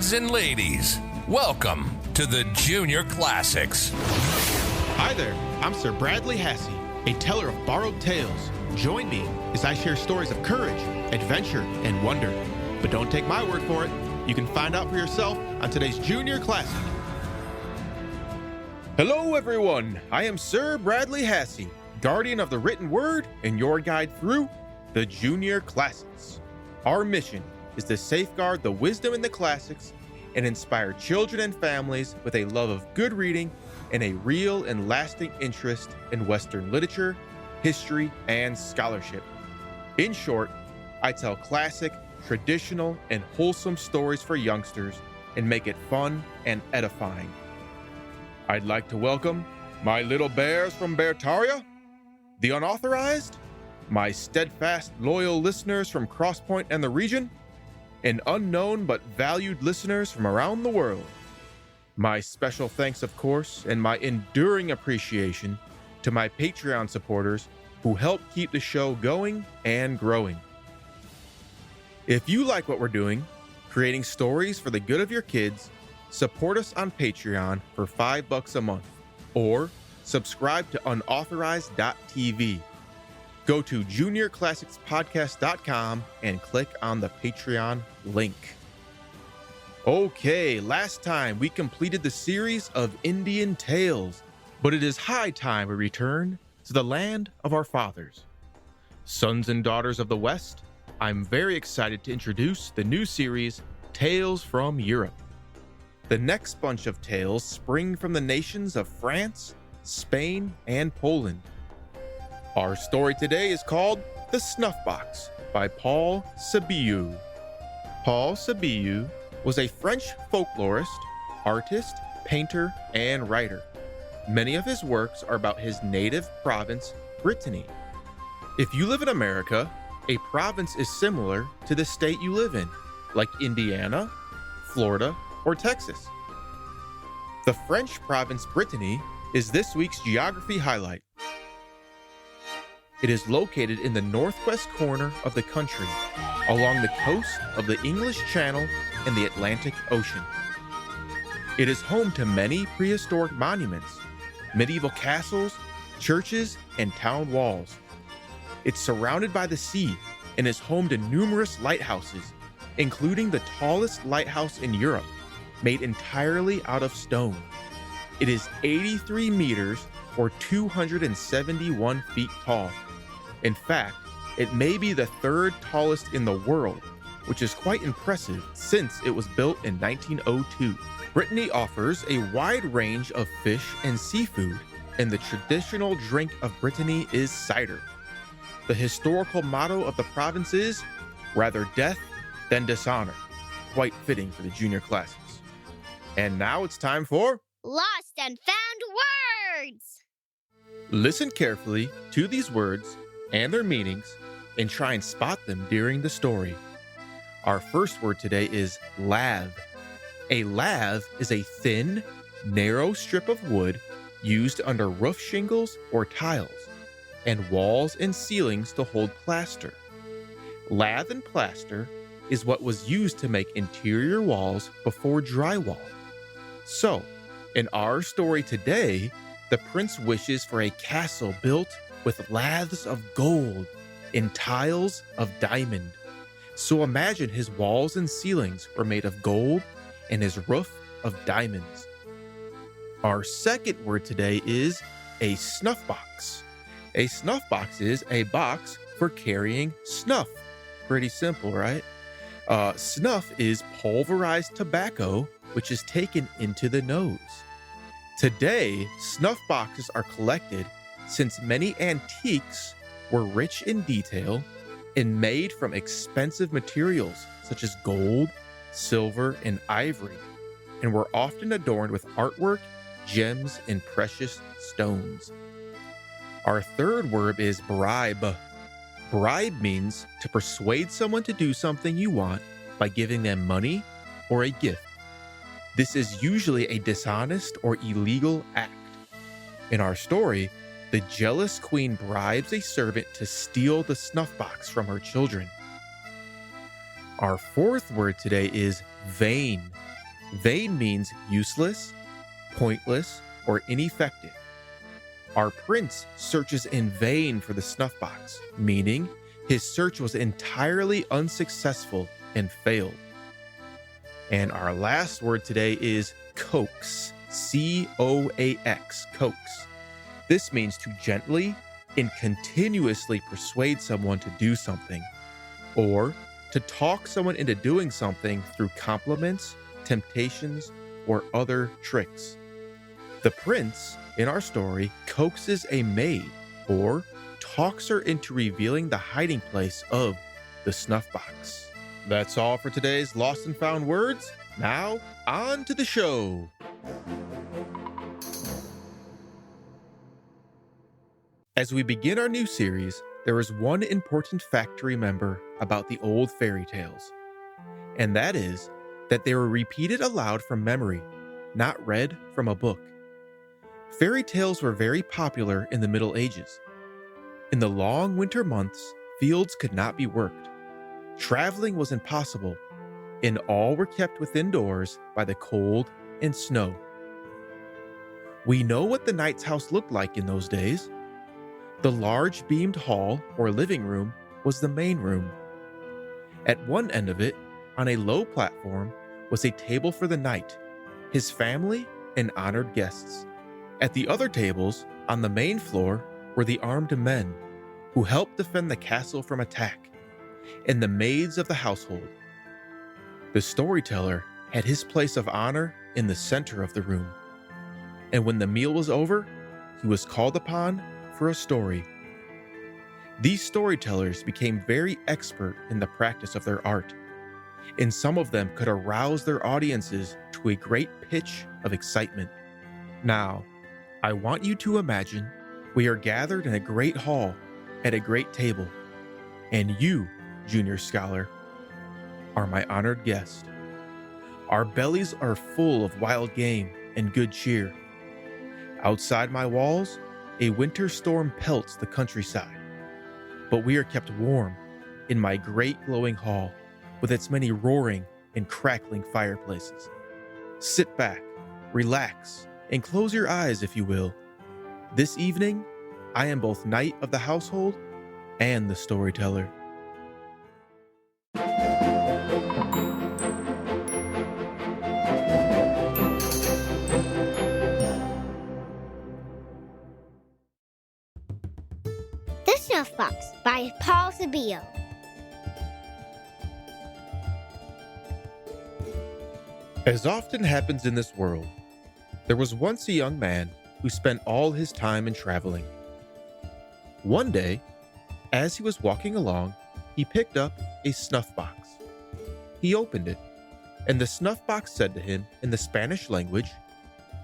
Lads and ladies, welcome to the Junior Classics. Hi there, I'm Sir Bradley Hasse, a teller of borrowed tales. Join me as I share stories of courage, adventure, and wonder. But don't take my word for it. You can find out for yourself on today's Junior Classic. Hello everyone, I am Sir Bradley Hasse, guardian of the written word and your guide through the Junior Classics. Our mission is to safeguard the wisdom in the classics and inspire children and families with a love of good reading and a real and lasting interest in Western literature, history, and scholarship. In short, I tell classic, traditional, and wholesome stories for youngsters and make it fun and edifying. I'd like to welcome my little bears from Beartaria, the unauthorized, my steadfast, loyal listeners from Crosspoint and the region, and unknown but valued listeners from around the world. My special thanks, of course, and my enduring appreciation to my Patreon supporters who help keep the show going and growing. If you like what we're doing, creating stories for the good of your kids, support us on Patreon for $5 a month, or subscribe to unauthorized.tv. Go to juniorclassicspodcast.com and click on the Patreon link. Okay, last time we completed the series of Indian Tales, but it is high time we return to the land of our fathers. Sons and daughters of the West, I'm very excited to introduce the new series, Tales from Europe. The next bunch of tales spring from the nations of France, Spain, and Poland. Our story today is called The Snuffbox by Paul Sebillot. Paul Sebillot was a French folklorist, artist, painter, and writer. Many of his works are about his native province, Brittany. If you live in America, a province is similar to the state you live in, like Indiana, Florida, or Texas. The French province Brittany is this week's geography highlight. It is located in the northwest corner of the country, along the coast of the English Channel and the Atlantic Ocean. It is home to many prehistoric monuments, medieval castles, churches, and town walls. It's surrounded by the sea and is home to numerous lighthouses, including the tallest lighthouse in Europe, made entirely out of stone. It is 83 meters or 271 feet tall. In fact, it may be the third tallest in the world, which is quite impressive since it was built in 1902. Brittany offers a wide range of fish and seafood, and the traditional drink of Brittany is cider. The historical motto of the province is, rather death than dishonor. Quite fitting for the Junior Classics. And now it's time for Lost and Found Words! Listen carefully to these words and their meanings and try and spot them during the story. Our first word today is lath. A lath is a thin, narrow strip of wood used under roof shingles or tiles, and walls and ceilings to hold plaster. Lath and plaster is what was used to make interior walls before drywall. So, in our story today, the prince wishes for a castle built with laths of gold and tiles of diamond. So imagine his walls and ceilings were made of gold and his roof of diamonds. Our second word today is a snuffbox. A snuffbox is a box for carrying snuff. Pretty simple, right? Snuff is pulverized tobacco, which is taken into the nose. Today, snuff boxes are collected since many antiques were rich in detail and made from expensive materials such as gold, silver, and ivory, and were often adorned with artwork, gems, and precious stones. Our third word is bribe. Bribe means to persuade someone to do something you want by giving them money or a gift. This is usually a dishonest or illegal act. In our story, the jealous queen bribes a servant to steal the snuff box from her children. Our fourth word today is vain. Vain means useless, pointless, or ineffective. Our prince searches in vain for the snuffbox, meaning his search was entirely unsuccessful and failed. And our last word today is coax, C-O-A-X, coax. This means to gently and continuously persuade someone to do something, or to talk someone into doing something through compliments, temptations, or other tricks. The prince, in our story, coaxes a maid, or talks her into revealing the hiding place of the snuffbox. That's all for today's Lost and Found Words. Now, on to the show. As we begin our new series, there is one important fact to remember about the old fairy tales, and that is that they were repeated aloud from memory, not read from a book. Fairy tales were very popular in the Middle Ages. In the long winter months, fields could not be worked. Traveling was impossible, and all were kept within doors by the cold and snow. We know what the knight's house looked like in those days. The large beamed hall or living room was the main room. At one end of it, on a low platform, was a table for the knight, his family, and honored guests. At the other tables, on the main floor, were the armed men who helped defend the castle from attack, and the maids of the household. The storyteller had his place of honor in the center of the room, and when the meal was over, he was called upon for a story. These storytellers became very expert in the practice of their art, and some of them could arouse their audiences to a great pitch of excitement. Now, I want you to imagine we are gathered in a great hall at a great table, and you, junior scholar, are my honored guest. Our bellies are full of wild game and good cheer. Outside my walls, a winter storm pelts the countryside, but we are kept warm in my great glowing hall with its many roaring and crackling fireplaces. Sit back, relax, and close your eyes if you will. This evening, I am both knight of the household and the storyteller. The Snuffbox by Sebillot. As often happens in this world, there was once a young man who spent all his time in traveling. One day, as he was walking along, he picked up a snuffbox. He opened it, and the snuffbox said to him in the Spanish language,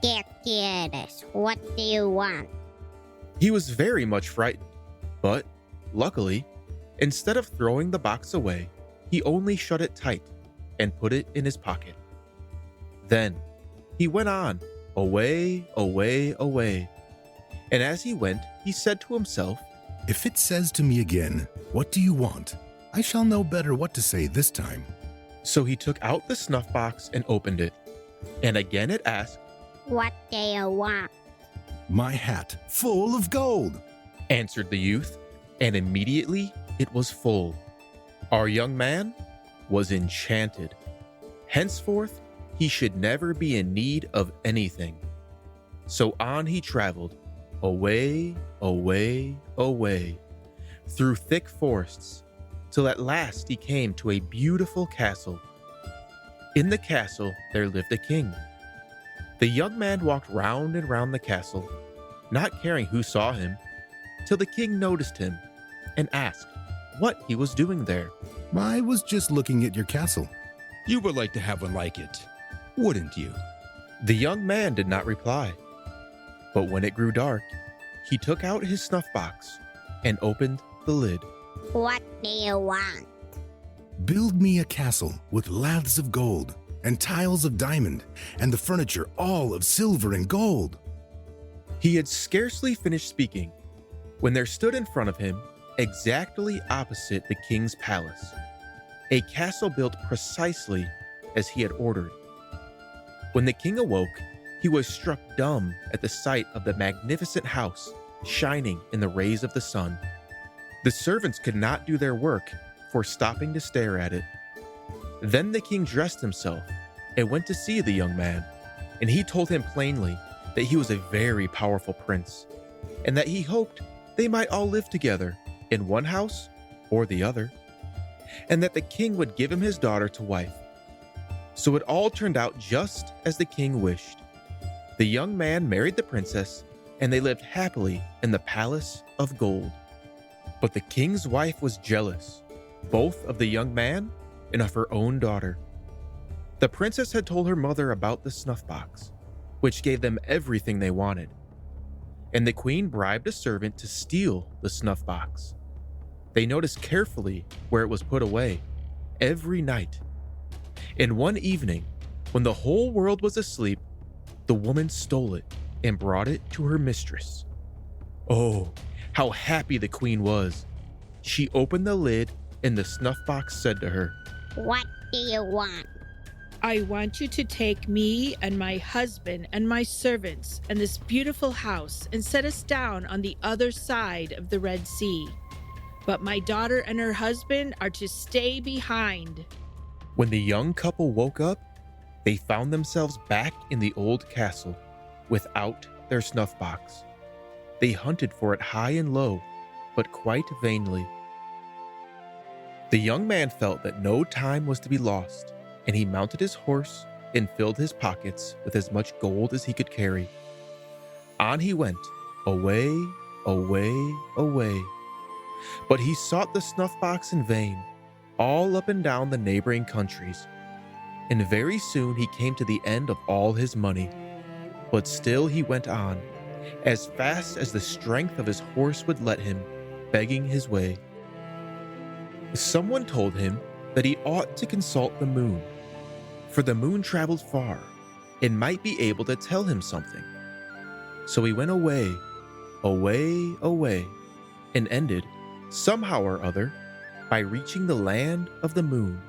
¿Qué quieres? What do you want? He was very much frightened, but luckily, instead of throwing the box away, he only shut it tight and put it in his pocket. Then he went on, away, away, away. And as he went, he said to himself, If it says to me again, "What do you want?" I shall know better what to say this time. So he took out the snuffbox and opened it. And again it asked, What do you want? My hat full of gold. answered the youth, and immediately it was full. Our young man was enchanted. Henceforth, he should never be in need of anything. So on he traveled, away, away, away, through thick forests, till at last he came to a beautiful castle. In the castle there lived a king. The young man walked round and round the castle, not caring who saw him, till the king noticed him and asked what he was doing there. I was just looking at your castle. You would like to have one like it, wouldn't you? The young man did not reply, but when it grew dark, he took out his snuffbox and opened the lid. What do you want? Build me a castle with laths of gold and tiles of diamond and the furniture all of silver and gold. He had scarcely finished speaking when there stood in front of him, exactly opposite the king's palace, a castle built precisely as he had ordered. When the king awoke, he was struck dumb at the sight of the magnificent house shining in the rays of the sun. The servants could not do their work for stopping to stare at it. Then the king dressed himself and went to see the young man, and he told him plainly that he was a very powerful prince, and that he hoped they might all live together in one house or the other, and that the king would give him his daughter to wife. So it all turned out just as the king wished. The young man married the princess, and they lived happily in the palace of gold. But the king's wife was jealous, both of the young man and of her own daughter. The princess had told her mother about the snuffbox, which gave them everything they wanted. And the queen bribed a servant to steal the snuffbox. They noticed carefully where it was put away every night. And one evening, when the whole world was asleep, the woman stole it and brought it to her mistress. Oh, how happy the queen was. She opened the lid, and the snuffbox said to her, What do you want? I want you to take me and my husband and my servants and this beautiful house and set us down on the other side of the Red Sea. But my daughter and her husband are to stay behind. When the young couple woke up, they found themselves back in the old castle without their snuffbox. They hunted for it high and low, but quite vainly. The young man felt that no time was to be lost, and he mounted his horse and filled his pockets with as much gold as he could carry. On he went, away, away, away. But he sought the snuffbox in vain, all up and down the neighboring countries. And very soon he came to the end of all his money. But still he went on, as fast as the strength of his horse would let him, begging his way. Someone told him that he ought to consult the moon, for the moon traveled far and might be able to tell him something. So he went away, away, away, and ended, somehow or other, by reaching the land of the moon.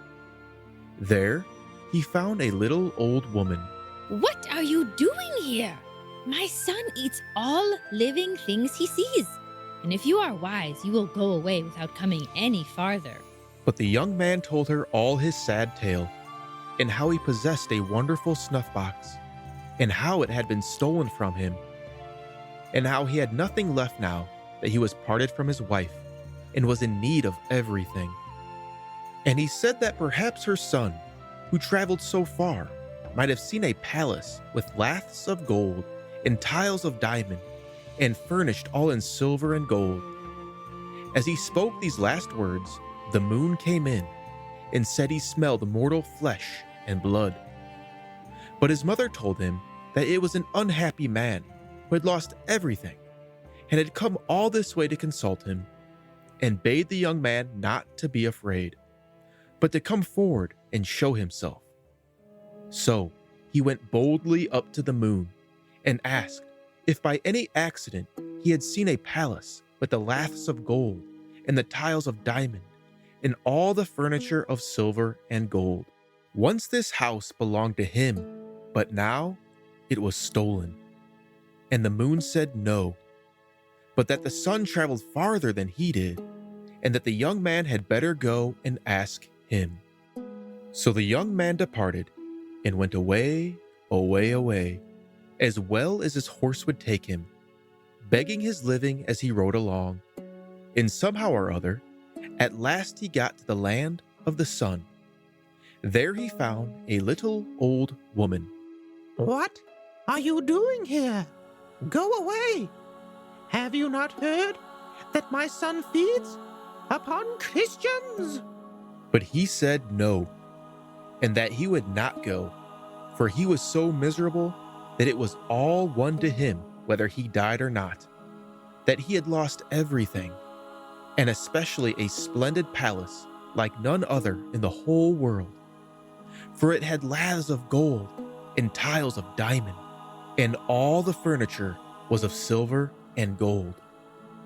There he found a little old woman. What are you doing here? My son eats all living things he sees. And if you are wise, you will go away without coming any farther. But the young man told her all his sad tale, and how he possessed a wonderful snuffbox, and how it had been stolen from him, and how he had nothing left now that he was parted from his wife, and was in need of everything. And he said that perhaps her son, who traveled so far, might have seen a palace with laths of gold and tiles of diamond, and furnished all in silver and gold. As he spoke these last words, the moon came in, and said he smelled mortal flesh and blood. But his mother told him that it was an unhappy man who had lost everything, and had come all this way to consult him, and bade the young man not to be afraid, but to come forward and show himself. So he went boldly up to the moon, and asked if by any accident he had seen a palace with the laths of gold, and the tiles of diamond, and all the furniture of silver and gold. Once this house belonged to him, but now it was stolen. And the moon said no, but that the sun traveled farther than he did, and that the young man had better go and ask him. So the young man departed, and went away, away, away, as well as his horse would take him, begging his living as he rode along. And somehow or other, at last he got to the land of the sun. There he found a little old woman. What are you doing here? Go away! Have you not heard that my son feeds upon Christians? But he said no, and that he would not go, for he was so miserable that it was all one to him whether he died or not, that he had lost everything, and especially a splendid palace like none other in the whole world. For it had laths of gold and tiles of diamond, and all the furniture was of silver and gold,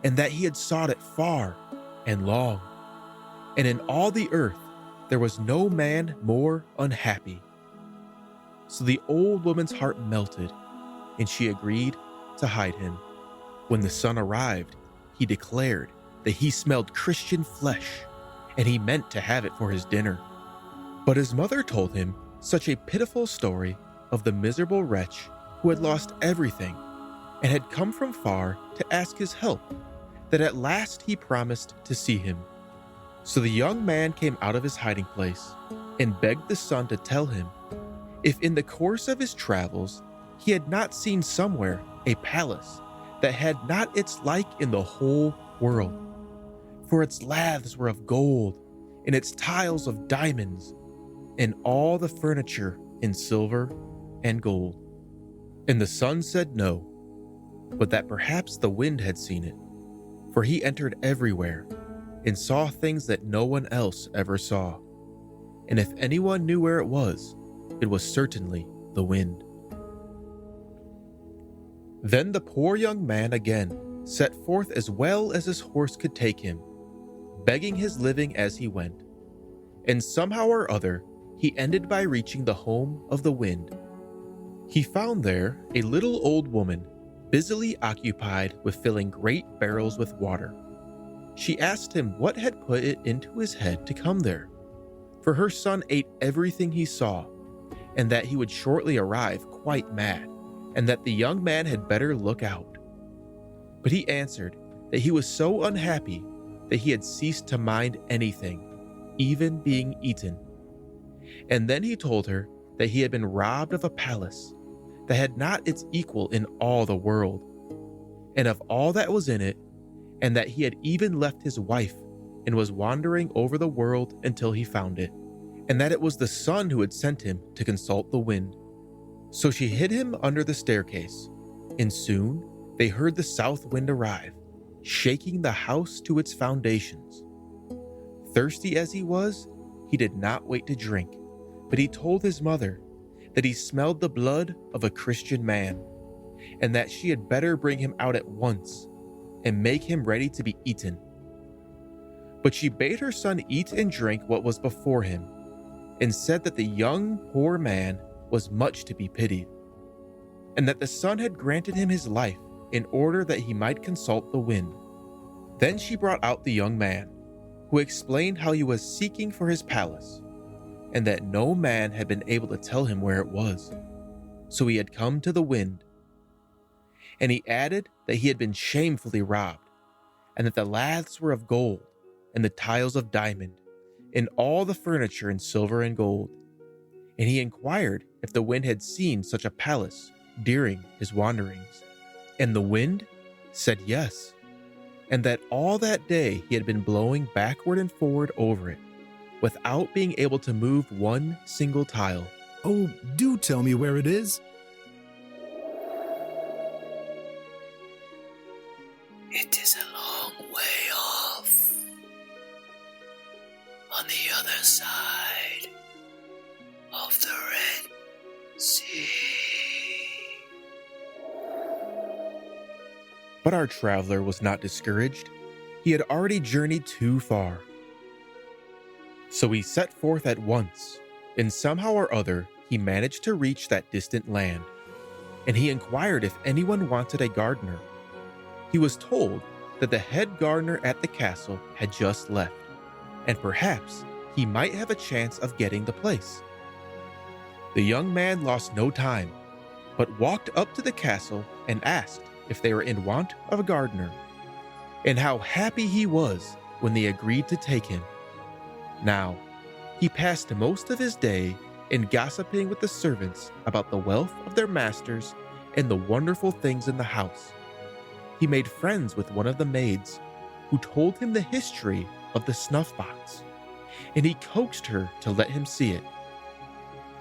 and that he had sought it far and long, and in all the earth there was no man more unhappy. So the old woman's heart melted, and she agreed to hide him. When the son arrived, he declared that he smelled Christian flesh, and he meant to have it for his dinner. But his mother told him such a pitiful story of the miserable wretch who had lost everything and had come from far to ask his help, that at last he promised to see him. So the young man came out of his hiding place and begged the son to tell him if in the course of his travels he had not seen somewhere a palace that had not its like in the whole world. For its laths were of gold, and its tiles of diamonds, and all the furniture in silver and gold. And the son said no, but that perhaps the wind had seen it, for he entered everywhere and saw things that no one else ever saw. And if anyone knew where it was certainly the wind. Then the poor young man again set forth as well as his horse could take him, begging his living as he went. And somehow or other, he ended by reaching the home of the wind. He found there a little old woman busily occupied with filling great barrels with water. She asked him what had put it into his head to come there, for her son ate everything he saw, and that he would shortly arrive quite mad, and that the young man had better look out. But he answered that he was so unhappy that he had ceased to mind anything, even being eaten. And then he told her that he had been robbed of a palace that had not its equal in all the world, and of all that was in it, and that he had even left his wife and was wandering over the world until he found it, and that it was the sun who had sent him to consult the wind. So she hid him under the staircase, and soon they heard the south wind arrive, shaking the house to its foundations. Thirsty as he was, he did not wait to drink, but he told his mother that he smelled the blood of a Christian man, and that she had better bring him out at once and make him ready to be eaten. But she bade her son eat and drink what was before him, and said that the young poor man was much to be pitied, and that the son had granted him his life in order that he might consult the wind. Then she brought out the young man, who explained how he was seeking for his palace, and that no man had been able to tell him where it was, so he had come to the wind. And he added that he had been shamefully robbed, and that the laths were of gold, and the tiles of diamond, and all the furniture in silver and gold. And he inquired if the wind had seen such a palace during his wanderings. And the wind said yes, and that all that day he had been blowing backward and forward over it, without being able to move one single tile. Oh, do tell me where it is. It is a long way off, on the other side of the Red Sea. But our traveler was not discouraged. He had already journeyed too far. So he set forth at once, and somehow or other he managed to reach that distant land. And he inquired if anyone wanted a gardener. He was told that the head gardener at the castle had just left, and perhaps he might have a chance of getting the place. The young man lost no time, but walked up to the castle and asked if they were in want of a gardener, and how happy he was when they agreed to take him. Now, he passed most of his day in gossiping with the servants about the wealth of their masters and the wonderful things in the house. He made friends with one of the maids, who told him the history of the Snuffbox, and he coaxed her to let him see it.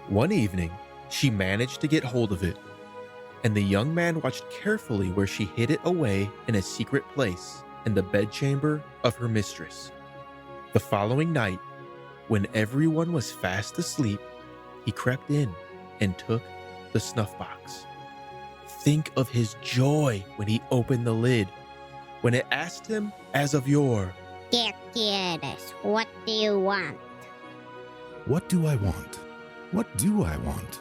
One evening, she managed to get hold of it, and the young man watched carefully where she hid it away in a secret place in the bedchamber of her mistress. The following night, when everyone was fast asleep, he crept in and took the Snuffbox. Think of his joy when he opened the lid, when it asked him as of yore, ¿Qué quieres? What do you want? What do I want? What do I want?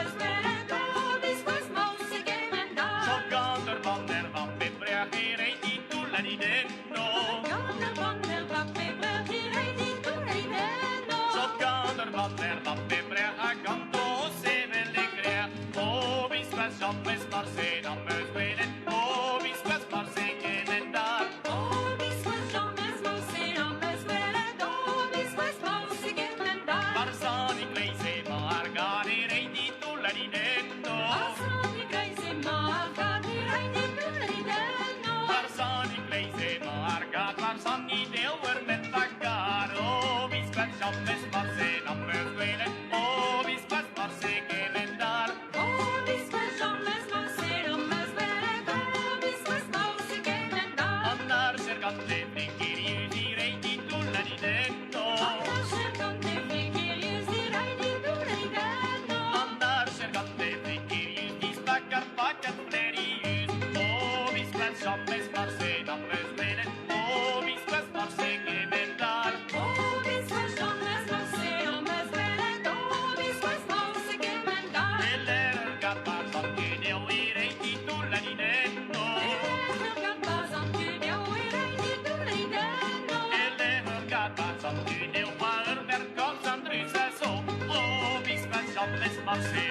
meus welen, oh, biswas mouse gemen da. Chocando van der vappe brehirei di tulla di denno. Chocando van der vappe brehirei di tulla di denno. Chocando van der vappe brehagando se velle crea. Oh, biswas jampes marse dan meus welen, oh, biswas marse gemen da. Oh, biswas jampes marse dan meus ridendo. Arsani Gleise Margat, ridendo, ridendo. Arsani Gleise Margat, Arsani Deuer met vagar. Oh, vispas jammes marse nammes velen. Oh, vispas marse gemendar. Oh, vispas jammes marse nammes velen. Oh, vispas marse gemendar. Andar cercante frikirius direi titulla ridendo. Andar cercante frikirius direi titulla ridendo. Andar cercante frikirius dispaccat paccat flerius. Oh, vispas jammes marse nammes velen. Oh, vispas marse gemendar. Oh, vispas jammes marse nammes velen. Oh, vispas marse gemendar. Eller gattar som gudeo irei titulla ridendo. Eller gattar som gudeo irei titulla ridendo. Eller gattar som gudeo var verkom som drysar så. Oh, vispas jammes marse